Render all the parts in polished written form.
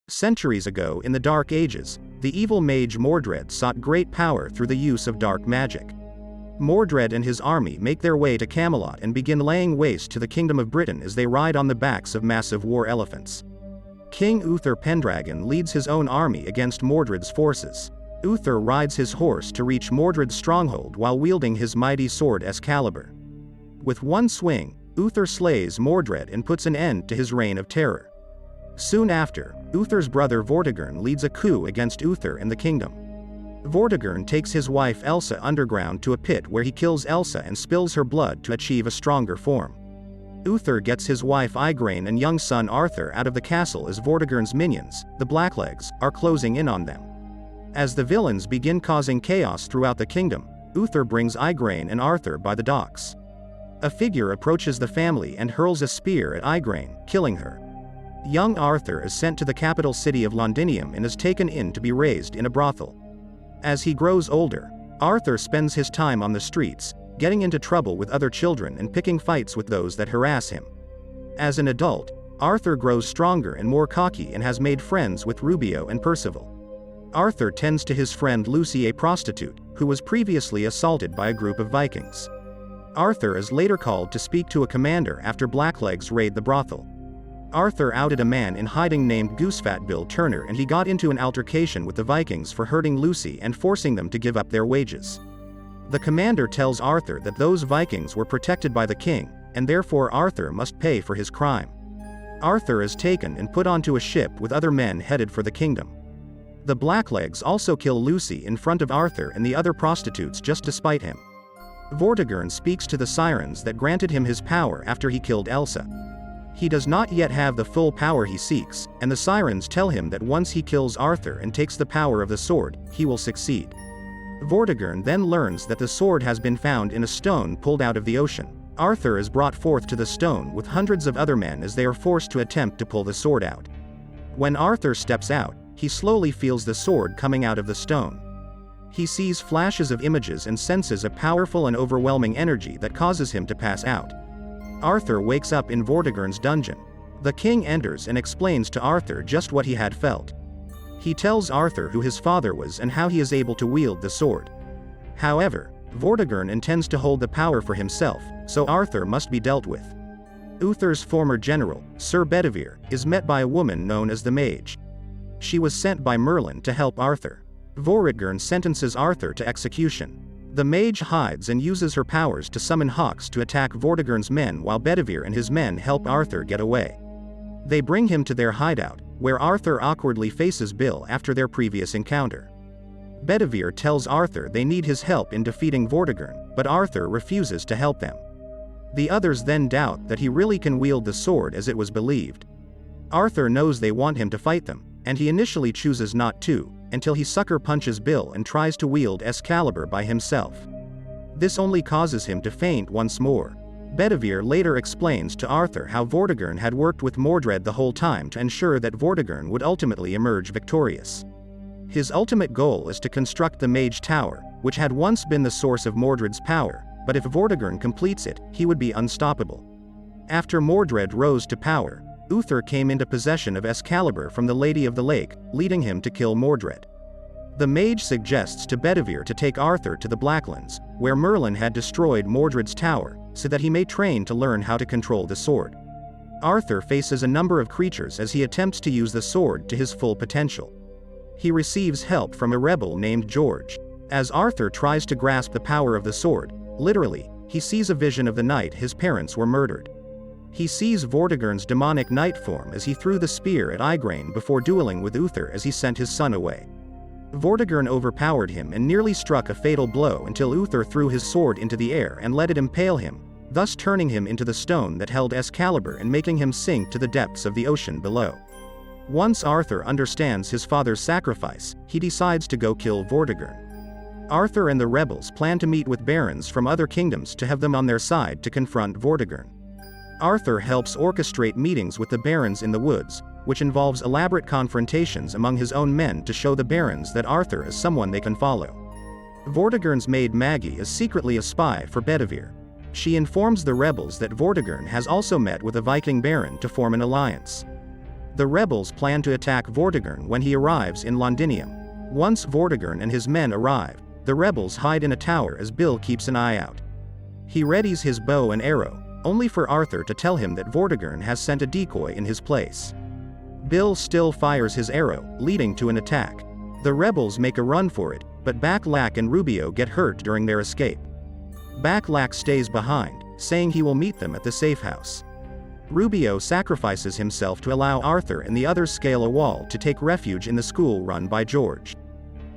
Centuries ago in the Dark Ages, the evil mage Mordred sought great power through the use of dark magic. Mordred and his army make their way to Camelot and begin laying waste to the kingdom of Britain as they ride on the backs of massive war elephants. King Uther Pendragon leads his own army against Mordred's forces. Uther rides his horse to reach Mordred's stronghold while wielding his mighty sword Excalibur. With one swing, Uther slays Mordred and puts an end to his reign of terror. Soon after, Uther's brother Vortigern leads a coup against Uther and the kingdom. Vortigern takes his wife Elsa underground to a pit where he kills Elsa and spills her blood to achieve a stronger form. Uther gets his wife Igraine and young son Arthur out of the castle as Vortigern's minions, the Blacklegs, are closing in on them. As the villains begin causing chaos throughout the kingdom, Uther brings Igraine and Arthur by the docks. A figure approaches the family and hurls a spear at Igraine, killing her. Young Arthur is sent to the capital city of Londinium and is taken in to be raised in a brothel. As he grows older, Arthur spends his time on the streets, getting into trouble with other children and picking fights with those that harass him. As an adult, Arthur grows stronger and more cocky and has made friends with Rubio and Percival. Arthur tends to his friend Lucy, a prostitute, who was previously assaulted by a group of Vikings. Arthur is later called to speak to a commander after Blacklegs raid the brothel. Arthur outed a man in hiding named Goosefat Bill Turner, and he got into an altercation with the Vikings for hurting Lucy and forcing them to give up their wages. The commander tells Arthur that those Vikings were protected by the king, and therefore Arthur must pay for his crime. Arthur is taken and put onto a ship with other men headed for the kingdom. The Blacklegs also kill Lucy in front of Arthur and the other prostitutes just to spite him. Vortigern speaks to the sirens that granted him his power after he killed Elsa. He does not yet have the full power he seeks, and the sirens tell him that once he kills Arthur and takes the power of the sword, he will succeed. Vortigern then learns that the sword has been found in a stone pulled out of the ocean. Arthur is brought forth to the stone with hundreds of other men as they are forced to attempt to pull the sword out. When Arthur steps out, he slowly feels the sword coming out of the stone. He sees flashes of images and senses a powerful and overwhelming energy that causes him to pass out. Arthur wakes up in Vortigern's dungeon. The king enters and explains to Arthur just what he had felt. He tells Arthur who his father was and how he is able to wield the sword. However, Vortigern intends to hold the power for himself, so Arthur must be dealt with. Uther's former general, Sir Bedivere, is met by a woman known as the Mage. She was sent by Merlin to help Arthur. Vortigern sentences Arthur to execution. The mage hides and uses her powers to summon hawks to attack Vortigern's men while Bedivere and his men help Arthur get away. They bring him to their hideout, where Arthur awkwardly faces Bill after their previous encounter. Bedivere tells Arthur they need his help in defeating Vortigern, but Arthur refuses to help them. The others then doubt that he really can wield the sword as it was believed. Arthur knows they want him to fight them, and he initially chooses not to, until he sucker punches Bill and tries to wield Excalibur by himself. This only causes him to faint once more. Bedivere later explains to Arthur how Vortigern had worked with Mordred the whole time to ensure that Vortigern would ultimately emerge victorious. His ultimate goal is to construct the Mage Tower, which had once been the source of Mordred's power, but if Vortigern completes it, he would be unstoppable. After Mordred rose to power, Uther came into possession of Excalibur from the Lady of the Lake, leading him to kill Mordred. The mage suggests to Bedivere to take Arthur to the Blacklands, where Merlin had destroyed Mordred's tower, so that he may train to learn how to control the sword. Arthur faces a number of creatures as he attempts to use the sword to his full potential. He receives help from a rebel named George. As Arthur tries to grasp the power of the sword, literally, he sees a vision of the night his parents were murdered. He sees Vortigern's demonic night form as he threw the spear at Igraine before dueling with Uther as he sent his son away. Vortigern overpowered him and nearly struck a fatal blow until Uther threw his sword into the air and let it impale him, thus turning him into the stone that held Excalibur and making him sink to the depths of the ocean below. Once Arthur understands his father's sacrifice, he decides to go kill Vortigern. Arthur and the rebels plan to meet with barons from other kingdoms to have them on their side to confront Vortigern. Arthur helps orchestrate meetings with the barons in the woods, which involves elaborate confrontations among his own men to show the barons that Arthur is someone they can follow. Vortigern's maid Maggie is secretly a spy for Bedivere. She informs the rebels that Vortigern has also met with a Viking baron to form an alliance. The rebels plan to attack Vortigern when he arrives in Londinium. Once Vortigern and his men arrive, the rebels hide in a tower as Bill keeps an eye out. He readies his bow and arrow, only for Arthur to tell him that Vortigern has sent a decoy in his place. Bill still fires his arrow, leading to an attack. The rebels make a run for it, but Backlack and Rubio get hurt during their escape. Backlack stays behind, saying he will meet them at the safe house. Rubio sacrifices himself to allow Arthur and the others scale a wall to take refuge in the school run by George.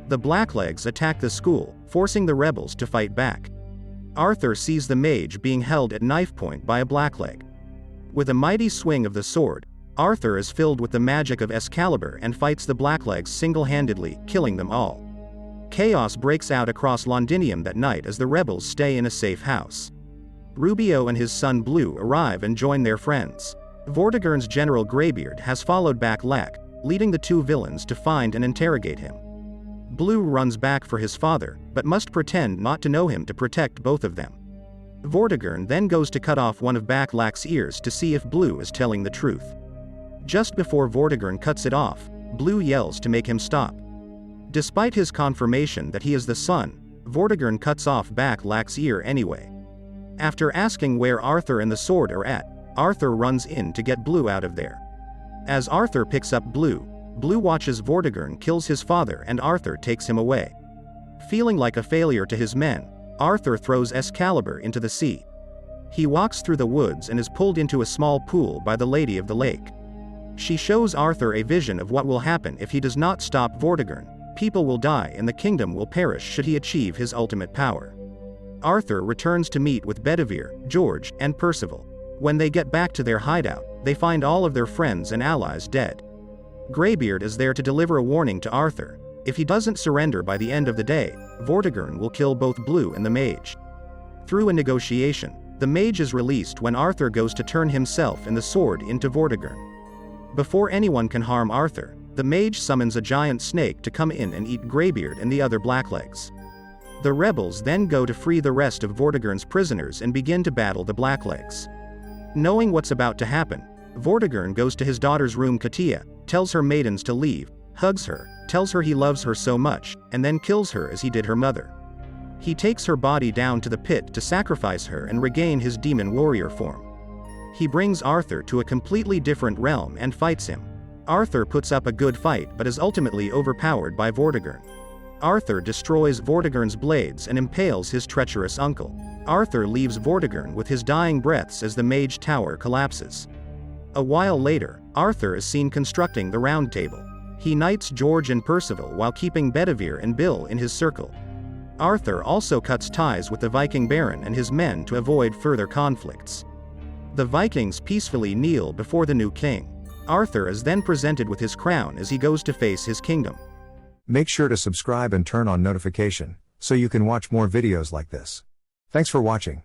The Blacklegs attack the school, forcing the rebels to fight back. Arthur sees the mage being held at knife point by a Blackleg. With a mighty swing of the sword, Arthur is filled with the magic of Excalibur and fights the Blacklegs single-handedly, killing them all. Chaos breaks out across Londinium that night as the rebels stay in a safe house. Rubio and his son Blue arrive and join their friends. Vortigern's General Greybeard has followed Backlack, leading the two villains to find and interrogate him. Blue runs back for his father, but must pretend not to know him to protect both of them. Vortigern then goes to cut off one of Backlack's ears to see if Blue is telling the truth. Just before Vortigern cuts it off, Blue yells to make him stop. Despite his confirmation that he is the son, Vortigern cuts off Backlack's ear anyway. After asking where Arthur and the sword are at, Arthur runs in to get Blue out of there. As Arthur picks up Blue, Blue watches Vortigern kills his father and Arthur takes him away. Feeling like a failure to his men, Arthur throws Excalibur into the sea. He walks through the woods and is pulled into a small pool by the Lady of the Lake. She shows Arthur a vision of what will happen if he does not stop Vortigern. People will die and the kingdom will perish should he achieve his ultimate power. Arthur returns to meet with Bedivere, George, and Percival. When they get back to their hideout, they find all of their friends and allies dead. Greybeard is there to deliver a warning to Arthur. If he doesn't surrender by the end of the day, Vortigern will kill both Blue and the mage. Through a negotiation, the mage is released when Arthur goes to turn himself and the sword into Vortigern. Before anyone can harm Arthur, the mage summons a giant snake to come in and eat Greybeard and the other Blacklegs. The rebels then go to free the rest of Vortigern's prisoners and begin to battle the Blacklegs. Knowing what's about to happen, Vortigern goes to his daughter's room. Katia tells her maidens to leave, hugs her, tells her he loves her so much, and then kills her as he did her mother. He takes her body down to the pit to sacrifice her and regain his demon warrior form. He brings Arthur to a completely different realm and fights him. Arthur puts up a good fight but is ultimately overpowered by Vortigern. Arthur destroys Vortigern's blades and impales his treacherous uncle. Arthur leaves Vortigern with his dying breaths as the mage tower collapses. A while later, Arthur is seen constructing the Round Table. He knights George and Percival while keeping Bedivere and Bill in his circle. Arthur also cuts ties with the Viking Baron and his men to avoid further conflicts. The Vikings peacefully kneel before the new king. Arthur is then presented with his crown as he goes to face his kingdom. Make sure to subscribe and turn on notification, so you can watch more videos like this. Thanks for watching.